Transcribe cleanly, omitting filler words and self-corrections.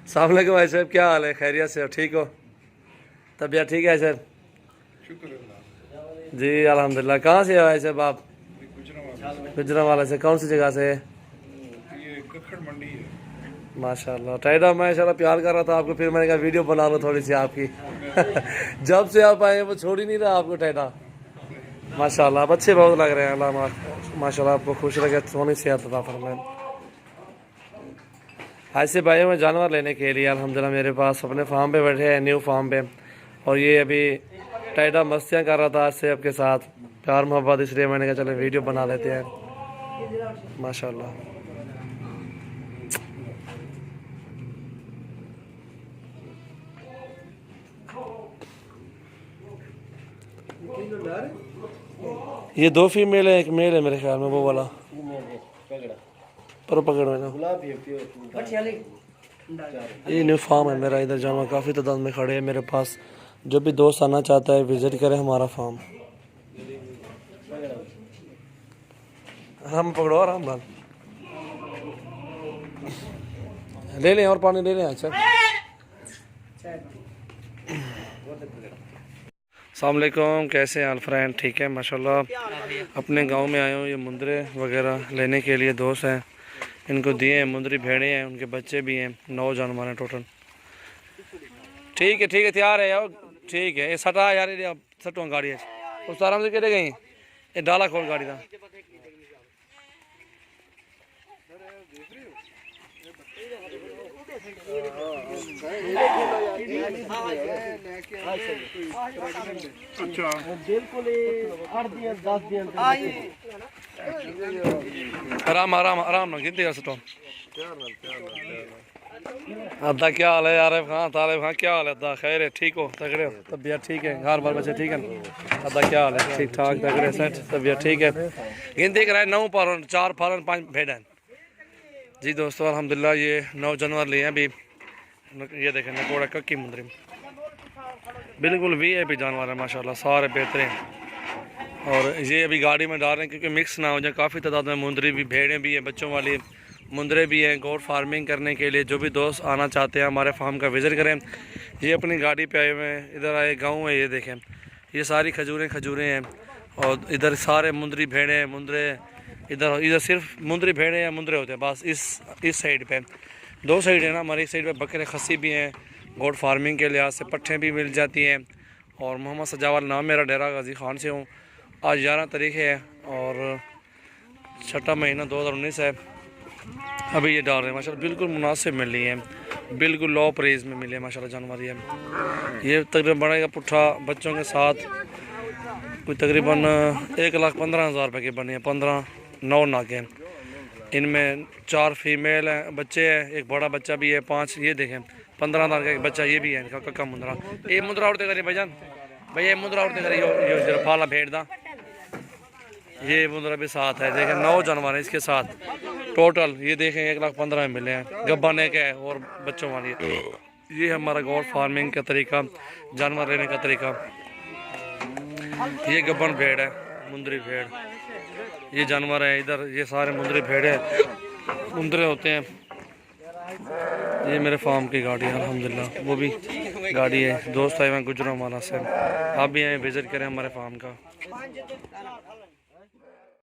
अस्सलाम वालेकुम भाई साहब, क्या हाल है? खैरियत से हो? ठीक हो? तबीयत ठीक है सर? शुक्र अल्लाह। जी अल्हम्दुलिल्लाह। कहाँ से हो भाई साहब आप? गुजरावाला गुजरांवाला से। कौन सी जगह से? ये कक्खड़ मंडी है। माशाल्लाह। टाइडा मैं इंशाल्लाह प्यार कर रहा था आपको, फिर मैंने कहा वीडियो बना लो थोड़ी सी आपकी। जब से आप आए वो छोड़ ही नहीं रहा आपको टाइडा। माशाल्लाह आप अच्छे बहुत लग रहे हैं। अल्लाह माशाल्लाह आपको खुश रखे, सोनी सेहत अता फरमाए। आज से भाई मैं जानवर लेने के लिए अल्हम्दुलिल्लाह मेरे पास अपने फार्म पे बैठे हैं, न्यू फार्म पे। और ये अभी टाइडा मस्तियाँ कर रहा था आज से आपके साथ, प्यार मोहब्बत, इसलिए मैंने कहा चलो वीडियो बना लेते हैं। माशाल्लाह। ये दो फीमेल है, एक मेल है मेरे ख्याल में, वो वाला पर पकड़ में ना। ये न्यू फार्म है मेरा, इधर जानवर काफ़ी तादाद में खड़े हैं मेरे पास। जो भी दोस्त आना चाहता है विज़िट करें हमारा फार्म। हम पकड़ो आराम नाल, ले लें और पानी ले लें। अच्छा अस्सलाम वालेकुम, कैसे हैं फ्रेंड? ठीक है माशाल्लाह। अपने गांव में आए हूँ, ये मुंदरे वगैरह लेने के लिए दोस्त हैं, इनको दिए हैं। मुंदरी भेड़े हैं, उनके बच्चे भी हैं, 9 जानवर हैं टोटल। ठीक है तैयार है यार। ठीक है ये सटा यार, ये सटो गाड़ी है उस आराम से केड़े गई। ये डाला खोल गाड़ी का। अच्छा आराम आराम आराम ना गिनती कर सटो। अद्दा क्या हाल है यार? हाँ तालिब खां क्या हाल है? अद्दा खैर है? ठीक हो? तगड़े हो? तबीयत ठीक है? घर बार बच्चे ठीक है? अद्दा क्या हाल है? ठीक ठाक तगड़े सेट, तबीयत ठीक है? गिनती कराए 9 पालन, 4 पालन, 5 भेड़ हैं। जी दोस्तों अल्हम्दुलिल्लाह ये 9 जानवर लिए हैं अभी। ये देखें नकोड़ा कक्की मुंदरी, बिल्कुल VIP जानवर है माशाल्लाह, सारे बेहतरीन। और ये अभी गाड़ी में डाल रहे हैं क्योंकि मिक्स ना हो जाए। काफ़ी तादाद में मुंदरी भी, भेड़ें भी हैं, बच्चों वाली मुंदरे भी हैं। गोट फार्मिंग करने के लिए जो भी दोस्त आना चाहते हैं हमारे फार्म का विज़िट करें। ये अपनी गाड़ी पे आए हुए हैं, इधर आए गाँव है, ये देखें ये सारी खजूरें हैं। और इधर सारे मुंदरी भेड़ें मुंदरे, इधर सिर्फ मुंदरी भेड़ें या मुंदरे होते हैं बस। इस साइड पे 2 साइड है ना, हमारी साइड पे बकरे खस्सी भी हैं। गोट फार्मिंग के लिहाज से पट्ठें भी मिल जाती हैं। और मोहम्मद सजावल नाम मेरा, डेरा गाजी खान से हूँ। आज 11 तारीख है और 6वां महीना 2019 है। अभी ये डाल रहे हैं माशाल्लाह, बिल्कुल मुनासिब मिल रही है, बिल्कुल लो प्राइस में मिले माशाल्लाह जानवर। ये तकरीबन बढ़ेगा पुट्ठा बच्चों के साथ कोई तकरीबन 1,15,000 रुपये के बने हैं। 15 9 नागे हैं, इनमें 4 फीमेल हैं, बच्चे हैं, एक बड़ा बच्चा भी है, 5 ये देखें 15,000 का एक बच्चा ये भी है इनका कक्का मुंदरा। ये मुंदरा उड़ते करिए भाईजान, भैया ये मुंदरा उड़ते करिए, यो फाला भेड़ दा। ये मुंदरा भी साथ है, देखें 9 जानवर हैं इसके साथ टोटल। ये देखें 1,15,000 मिले हैं, गब्बाने के और बच्चों वाली। ये हमारा गोट फार्मिंग का तरीका, जानवर लेने का तरीका। ये गब्बन भेड़ है, मुंदरी भेड़, ये जानवर है। इधर ये सारे मुंदरी भेड़ है, मुंदरे होते हैं। ये मेरे फार्म की गाड़ी है अल्हम्दुलिल्लाह, वो भी गाड़ी है। दोस्त आए हैं गुजरांवाला से, आप भी आए विज़िट करें हमारे फार्म का।